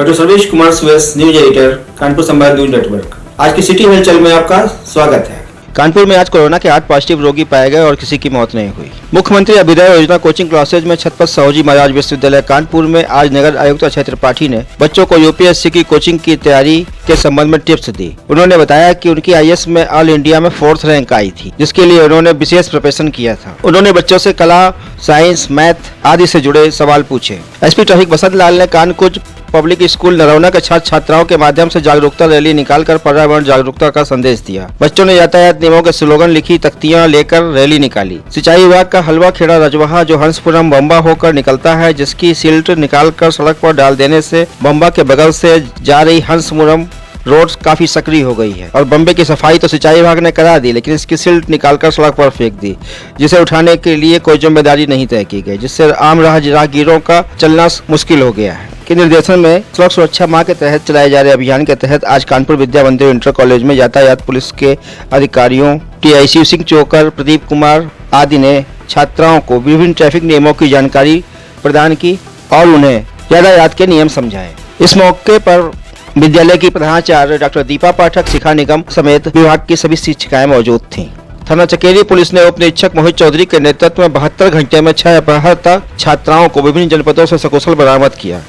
Doctor Sarvesh Kumar सुयस, news editor, Kanpur Samvad news network. आज की city हलचल में आपका स्वागत है। कानपुर में आज कोरोना के 8 पॉजिटिव रोगी पाए गए और किसी की मौत नहीं हुई। मुख्यमंत्री अभ्युदय योजना कोचिंग क्लासेज में छत्रपति साहूजी महाराज विश्वविद्यालय कानपुर में आज नगर आयुक्त अक्षय त्रिपाठी ने बच्चों को यूपीएससी की कोचिंग की तैयारी के संबंध में टिप्स दी। उन्होंने बताया कि उनकी आईएएस में ऑल इंडिया में 4th रैंक आई थी, जिसके लिए उन्होंने विशेष प्रिपरेशन किया था। उन्होंने बच्चों से कला, साइंस, मैथ आदि से जुड़े सवाल पूछे। एसपी ट्रैफिक बसंत लाल ने कानकुज पब्लिक स्कूल नरौना के छात्र छात्राओं के माध्यम से जागरूकता रैली निकालकर पर्यावरण जागरूकता का संदेश दिया। बच्चों ने यातायात नियमों के स्लोगन लिखी तख्तियां लेकर रैली निकाली। सिंचाई विभाग का हलवा खेड़ा रजवाहा जो हंसपुरम बम्बा होकर निकलता है, जिसकी सिल्ट निकालकर सड़क पर डाल देने से बम्बा के बगल से जा रही हंसपुरम रोड काफी सक्रिय हो गई है। और बम्बे की सफाई तो सिंचाई विभाग ने करा दी, लेकिन इसकी सिल्ट निकालकर सड़क पर फेंक दी, जिसे उठाने के लिए कोई जिम्मेदारी नहीं तय की गई, जिससे आम राहगीरों का चलना मुश्किल हो गया है। के निर्देशन में सड़क सुरक्षा माह के तहत चलाए जा रहे अभियान के तहत आज कानपुर विद्या मंदिर इंटर कॉलेज में यातायात पुलिस के अधिकारियों टीआईसी सिंह चोकर, प्रदीप कुमार आदि ने छात्राओं को विभिन्न ट्रैफिक नियमों की जानकारी प्रदान की और उन्हें यातायात के नियम समझाए। इस मौके पर विद्यालय की प्रधानाचार्य डॉक्टर दीपा पाठक, शिखा निगम समेत विभाग की सभी शिक्षिकाएं मौजूद थीं। थाना चकेरी पुलिस ने उप निरीक्षक मोहित चौधरी के नेतृत्व में 72 घंटे में 6 अपहृत छात्राओं को विभिन्न जनपदों से सकुशल बरामद किया।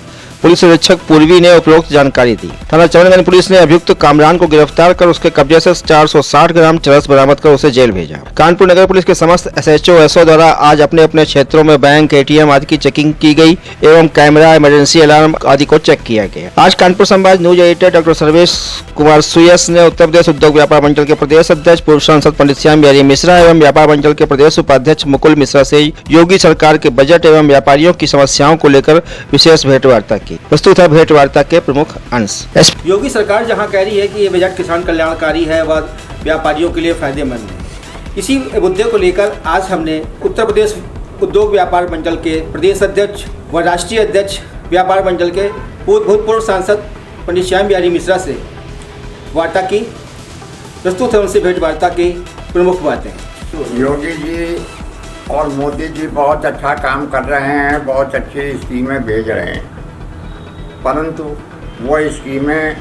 पुलिस निरीक्षक पूर्वी ने उपरोक्त जानकारी दी। थाना चौड़गंज पुलिस ने अभियुक्त कामरान को गिरफ्तार कर उसके कब्जे से 460 ग्राम चरस बरामद कर उसे जेल भेजा। कानपुर नगर पुलिस के समस्त एसएचओ एसओ द्वारा आज अपने अपने क्षेत्रों में बैंक, एटीएम आदि की चेकिंग की गई एवं कैमरा, इमरजेंसी अलार्म आदि को चेक किया गया। आज Kanpur Samvad news editor doctor Sarvesh Kumar Suyash ने उत्तर प्रदेश उद्योग व्यापार मंडल के प्रदेश अध्यक्ष पूर्व सांसद पंडित श्याम बिहारी मिश्रा एवं व्यापार मंडल के प्रदेश उपाध्यक्ष मुकुल मिश्रा से योगी सरकार के बजट एवं व्यापारियों की समस्याओं को लेकर विशेष भेंटवार्ता की। प्रस्तुत है भेंटवार्ता के प्रमुख अंश। योगी सरकार जहां कह रही है कि ये बजट किसान कल्याणकारी है व व्यापारियों के लिए फायदेमंद है, इसी मुद्दे को लेकर आज हमने उत्तर प्रदेश उद्योग व्यापार मंडल के प्रदेश अध्यक्ष व राष्ट्रीय अध्यक्ष व्यापार मंडल के भूतपूर्व सांसद पंडित श्याम बिहारी मिश्रा से वार्ता की। प्रस्तुत है उनसे भेंटवार्ता की प्रमुख बातें। योगी जी और मोदी जी बहुत अच्छा काम कर रहे हैं, बहुत अच्छी स्कीमें भेज रहे हैं, परंतु वो स्कीमें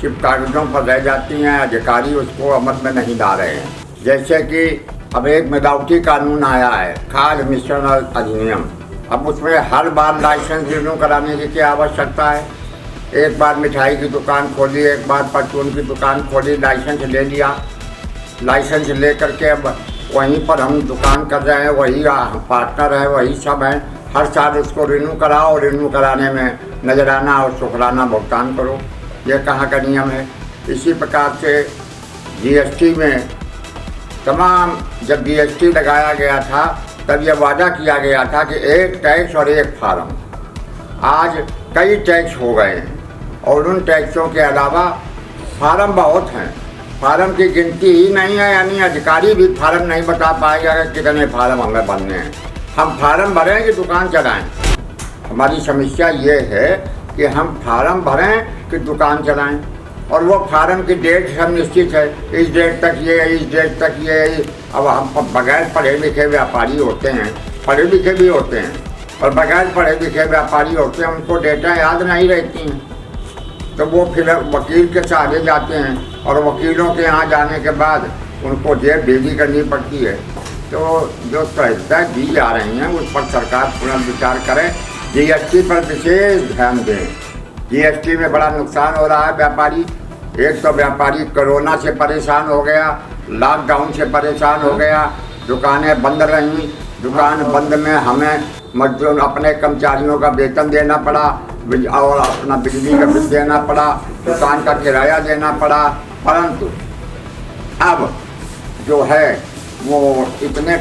सिर्फ कागजों पर रह जाती हैं, अधिकारी उसको अमल में नहीं ला रहे हैं। जैसे कि अब एक मिलावटी कानून आया है, खाद्य मिश्रण अधिनियम। अब उसमें हर बार लाइसेंस रिन्यू कराने की क्या आवश्यकता है? एक बार मिठाई की दुकान खोली, एक बार परचून की दुकान खोली, लाइसेंस ले लिया, लाइसेंस ले करके अब वहीं पर हम दुकान कर रहे हैं, वही पार्टनर है, वही सब हैं। हर साल उसको रिन्यू कराओ, रिन्यू कराने में नजराना और शुक्राना भुगतान करो। ये कहाँ का नियम है? इसी प्रकार से जीएसटी में तमाम, जब जीएसटी लगाया गया था तब यह वादा किया गया था कि एक टैक्स और एक फार्म। आज कई टैक्स हो गए हैं और उन टैक्सों के अलावा फार्म बहुत हैं, फार्म की गिनती ही नहीं है, यानी अधिकारी भी फार्म नहीं बता पाएगा कि कितने फार्म हमें भरने हैं। हम फार्म भरें कि दुकान चलाएं? हमारी समस्या ये है कि हम फार्म भरें कि दुकान चलाएं, और वो फार्म की डेट सब निश्चित है, इस डेट तक ये, इस डेट तक ये। अब हम बगैर पढ़े लिखे व्यापारी होते हैं, पढ़े लिखे भी होते हैं, और बगैर पढ़े लिखे व्यापारी होते हैं, उनको डेटा याद नहीं रहती हैं, तो वो फिर वकील के सहारे जाते हैं, और वकीलों के यहाँ जाने के बाद उनको जेब भेजी करनी पड़ती है। तो जो सहायताएँ दी जा रही हैं उस पर सरकार पुनर्विचार करें, जीएसटी पर विशेष ध्यान दें। जीएसटी में बड़ा नुकसान हो रहा है व्यापारी। एक तो व्यापारी कोरोना से परेशान हो गया, लॉकडाउन से परेशान हो गया, दुकानें बंद रहीं, दुकान बंद में हमें मजदूर अपने कर्मचारियों का वेतन देना पड़ा और अपना बिजली का बिल देना पड़ा, दुकान का किराया देना पड़ा। परंतु अब जो है वो इतने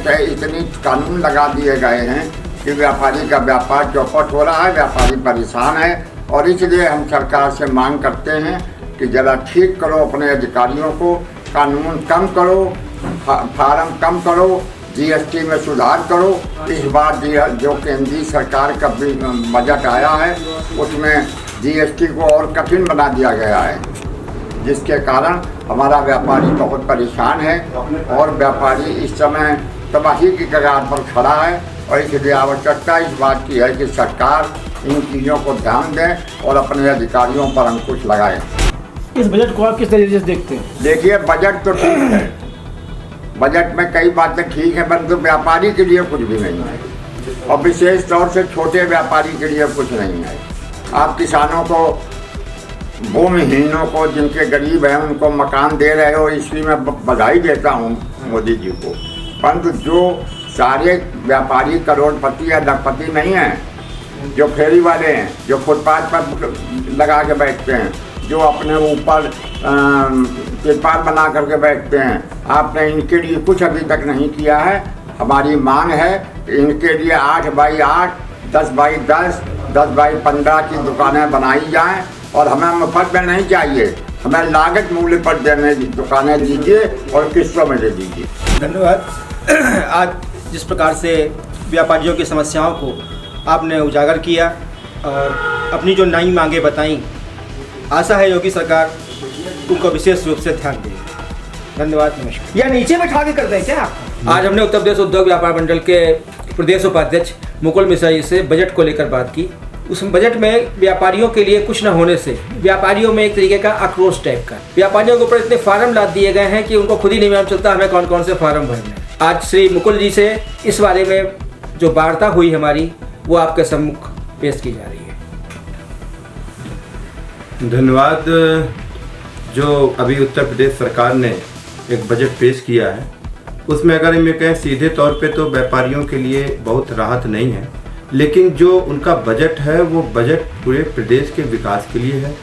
कानून लगा दिए गए हैं कि व्यापारी का व्यापार चौपट हो रहा है, व्यापारी परेशान है, और इसलिए हम सरकार से मांग करते हैं कि ज़रा ठीक करो अपने अधिकारियों को, कानून कम करो, फार्म कम करो, जीएसटी में सुधार करो। इस बार जो केंद्रीय सरकार का बजट आया है उसमें जीएसटी को और कठिन बना दिया गया है, जिसके कारण हमारा व्यापारी बहुत परेशान है और व्यापारी इस समय तबाही की कगार पर खड़ा है। और इसलिए आवश्यकता इस बात की है कि सरकार इन चीज़ों को ध्यान दें और अपने अधिकारियों पर अंकुश लगाएं। इस बजट को आप किस तरीके से देखते हैं? देखिए, बजट तो ठीक है, बजट में कई बातें ठीक है, परंतु व्यापारी के लिए कुछ भी नहीं है और विशेष तौर से छोटे व्यापारी के लिए कुछ नहीं है। आप किसानों को, भूमिहीनों को, जिनके गरीब हैं उनको मकान दे रहे हो, इसलिए मैं बधाई देता हूँ मोदी जी को। परंतु जो सारे व्यापारी करोड़पति या लखपति नहीं हैं, जो फेरी वाले हैं, जो फुटपाथ पर लगा के बैठते हैं, जो अपने ऊपर तिरपाल बना करके बैठते हैं, आपने इनके लिए कुछ अभी तक नहीं किया है। हमारी मांग है कि इनके लिए 8x8, 10x10, 10x15 की दुकानें बनाई जाएं और हमें मुफ्त में नहीं चाहिए, हमें लागत मूल्य पर देने दुकानें दीजिए और किस्तों में दे दीजिए। धन्यवाद। आज जिस प्रकार से व्यापारियों की समस्याओं को आपने उजागर किया और अपनी जो नई मांगे बताई, आशा है योगी सरकार उनको विशेष रूप से ध्यान देगी। धन्यवाद, नमस्कार। या नीचे बैठा के करते हैं क्या? आज हमने उत्तर प्रदेश उद्योग व्यापार मंडल के प्रदेश उपाध्यक्ष मुकुल मिश्रा जी से बजट को लेकर बात की। उस बजट में व्यापारियों के लिए कुछ न होने से व्यापारियों में एक तरीके का आक्रोश टाइप का, व्यापारियों के ऊपर इतने फार्म लाद दिए गए हैं कि उनको खुद ही नहीं मालूम चलता हमें कौन कौन से फार्म भरने हैं। आज श्री मुकुल जी से इस बारे में जो वार्ता हुई हमारी, वो आपके सम्मुख पेश की जा रही है। धन्यवाद। जो अभी उत्तर प्रदेश सरकार ने एक बजट पेश किया है, उसमें अगर हम ये कहें सीधे तौर पे तो व्यापारियों के लिए बहुत राहत नहीं है, लेकिन जो उनका बजट है वो बजट पूरे प्रदेश के विकास के लिए है।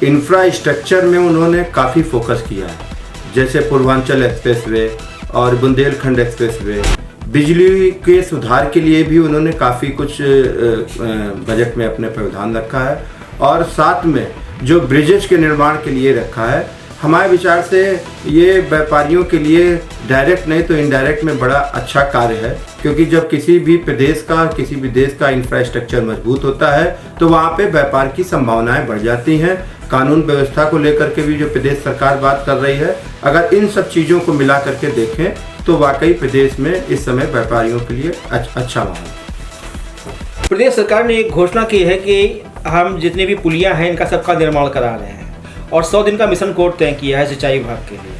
इंफ्रास्ट्रक्चर में उन्होंने काफ़ी फोकस किया है, जैसे पूर्वांचल एक्सप्रेसवे और बुंदेलखंड एक्सप्रेसवे, बिजली के सुधार के लिए भी उन्होंने काफ़ी कुछ बजट में अपने प्रावधान रखा है और साथ में जो ब्रिजेज के निर्माण के लिए रखा है। हमारे विचार से ये व्यापारियों के लिए डायरेक्ट नहीं तो इनडायरेक्ट में बड़ा अच्छा कार्य है, क्योंकि जब किसी भी प्रदेश का, किसी भी देश का इंफ्रास्ट्रक्चर मजबूत होता है तो वहाँ पे व्यापार की संभावनाएं बढ़ जाती हैं। कानून व्यवस्था को लेकर के भी जो प्रदेश सरकार बात कर रही है, अगर इन सब चीज़ों को मिला करके देखें तो वाकई प्रदेश में इस समय व्यापारियों के लिए अच्छा माहौल। प्रदेश सरकार ने एक घोषणा की है कि हम जितनी भी पुलियाँ हैं इनका सबका निर्माण करा रहे हैं और 100 दिन का मिशन कोड तय किया है सिंचाई विभाग के लिए।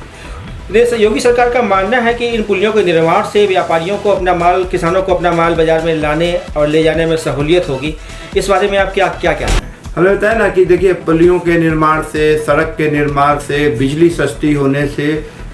प्रदेश योगी सरकार का मानना है कि इन पुलियों के निर्माण से व्यापारियों को अपना माल, किसानों को अपना माल बाजार में लाने और ले जाने में सहूलियत होगी। इस बारे में आप क्या कहना है? हमें बताया ना कि देखिए, पुलियों के निर्माण से, सड़क के निर्माण से, बिजली सस्ती होने से,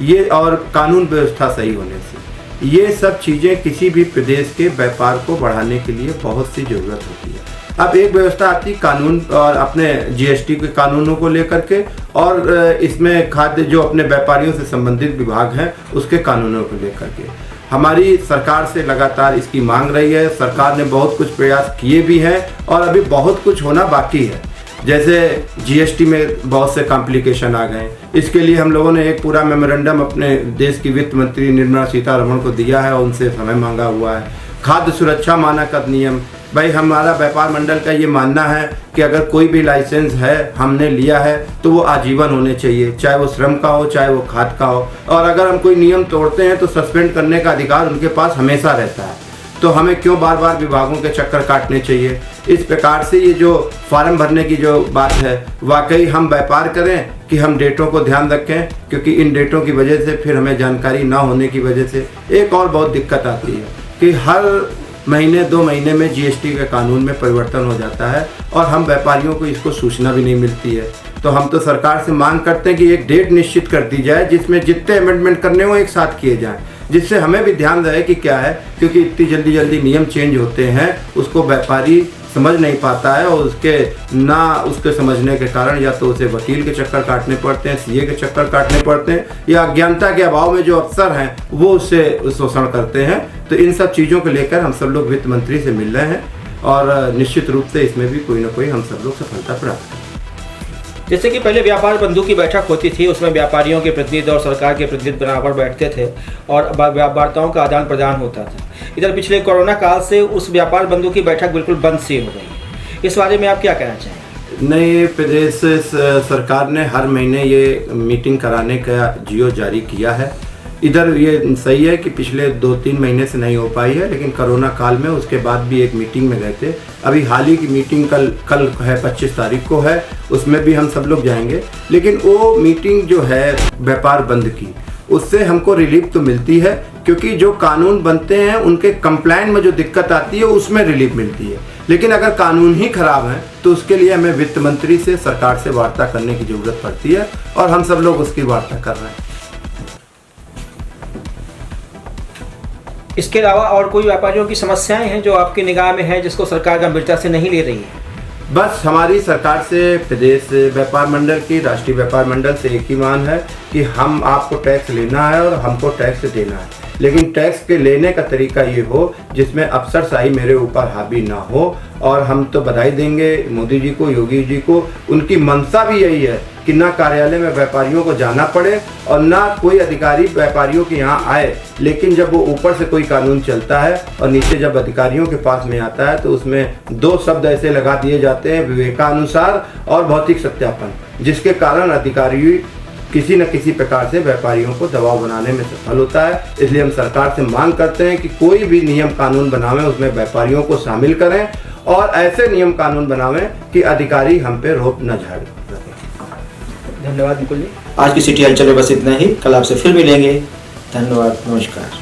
ये और कानून व्यवस्था सही होने से, ये सब चीज़ें किसी भी प्रदेश के व्यापार को बढ़ाने के लिए बहुत सी ज़रूरत होती है। अब एक व्यवस्था आती कानून और अपने जीएसटी के कानूनों को लेकर के, और इसमें खाद्य जो अपने व्यापारियों से संबंधित विभाग हैं उसके कानूनों को लेकर के हमारी सरकार से लगातार इसकी मांग रही है। सरकार ने बहुत कुछ प्रयास किए भी हैं और अभी बहुत कुछ होना बाकी है। जैसे जीएसटी में बहुत से कॉम्प्लिकेशन आ गए, इसके लिए हम लोगों ने एक पूरा मेमोरेंडम अपने देश की वित्त मंत्री निर्मला सीतारमण को दिया है और उनसे समय मांगा हुआ है। खाद्य सुरक्षा मानक अधिनियम, भाई हमारा व्यापार मंडल का ये मानना है कि अगर कोई भी लाइसेंस है, हमने लिया है, तो वो आजीवन होने चाहिए, चाहे वो श्रम का हो चाहे वो खाद का हो, और अगर हम कोई नियम तोड़ते हैं तो सस्पेंड करने का अधिकार उनके पास हमेशा रहता है। तो हमें क्यों बार बार विभागों के चक्कर काटने चाहिए। इस प्रकार से ये जो फॉर्म भरने की जो बात है, वाकई हम व्यापार करें कि हम डेटों को ध्यान रखें, क्योंकि इन डेटों की वजह से फिर हमें जानकारी ना होने की वजह से एक और बहुत दिक्कत आती है कि हर महीने 2 महीने में जीएसटी के कानून में परिवर्तन हो जाता है और हम व्यापारियों को इसको सूचना भी नहीं मिलती है। तो हम तो सरकार से मांग करते हैं कि एक डेट निश्चित कर दी जाए जिसमें जितने अमेंडमेंट करने हो एक साथ किए जाएं, जिससे हमें भी ध्यान रहे कि क्या है, क्योंकि इतनी जल्दी जल्दी नियम चेंज होते हैं, उसको व्यापारी समझ नहीं पाता है और उसके समझने के कारण या तो उसे वकील के चक्कर काटने पड़ते हैं, सीए के चक्कर काटने पड़ते हैं, या अज्ञानता के अभाव में जो अफसर हैं वो उससे शोषण करते हैं। तो इन सब चीज़ों को लेकर हम सब लोग वित्त मंत्री से मिल रहे हैं और निश्चित रूप से इसमें भी कोई ना कोई हम सब लोग सफलता प्राप्त करें। जैसे कि पहले व्यापार बंधु की बैठक होती थी, उसमें व्यापारियों के प्रतिनिधि और सरकार के प्रतिनिधि बराबर बैठते थे और वार्ताओं का आदान प्रदान होता था। इधर पिछले कोरोना काल से उस व्यापार बंधु की बैठक बिल्कुल बंद सी हो गई। इस बारे में आप क्या कहना चाहेंगे? नई प्रदेश सरकार ने हर महीने ये मीटिंग कराने का जियो जारी किया है। इधर ये सही है कि पिछले 2-3 महीने से नहीं हो पाई है, लेकिन कोरोना काल में उसके बाद भी एक मीटिंग में गए थे। अभी हाल ही की मीटिंग कल है 25 तारीख को है, उसमें भी हम सब लोग जाएंगे। लेकिन वो मीटिंग जो है व्यापार बंद की, उससे हमको रिलीफ तो मिलती है, क्योंकि जो कानून बनते हैं उनके कंप्लाइन में जो दिक्कत आती है उसमें रिलीफ मिलती है। लेकिन अगर कानून ही खराब है तो उसके लिए हमें वित्त मंत्री से, सरकार से वार्ता करने की जरूरत पड़ती है, और हम सब लोग उसकी वार्ता कर रहे हैं। इसके अलावा और कोई व्यापारियों की समस्याएं हैं जो आपकी निगाह में है, जिसको सरकार गंभीरता से नहीं ले रही है? बस हमारी सरकार से, प्रदेश व्यापार मंडल की, राष्ट्रीय व्यापार मंडल से एक ही मांग है कि हम आपको टैक्स लेना है और हमको टैक्स देना है, लेकिन टैक्स के लेने का तरीका ये हो जिसमें अफसरशाही मेरे ऊपर हावी ना हो। और हम तो बधाई देंगे मोदी जी को, योगी जी को, उनकी मंशा भी यही है कि ना कार्यालय में व्यापारियों को जाना पड़े और ना कोई अधिकारी व्यापारियों के यहाँ आए। लेकिन जब वो ऊपर से कोई कानून चलता है और नीचे जब अधिकारियों के पास में आता है तो उसमें 2 शब्द ऐसे लगा दिए जाते हैं, विवेकानुसार और भौतिक सत्यापन, जिसके कारण अधिकारी किसी न किसी प्रकार से व्यापारियों को दबाव बनाने में सफल होता है। इसलिए हम सरकार से मांग करते हैं कि कोई भी नियम कानून बनावें उसमें व्यापारियों को शामिल करें, और ऐसे नियम कानून बनावें कि अधिकारी हम पे रोप न झाड़ें। धन्यवाद मुकुल जी। आज की सिटी हलचल में बस इतना ही। कल आपसे फिर मिलेंगे। धन्यवाद, नमस्कार।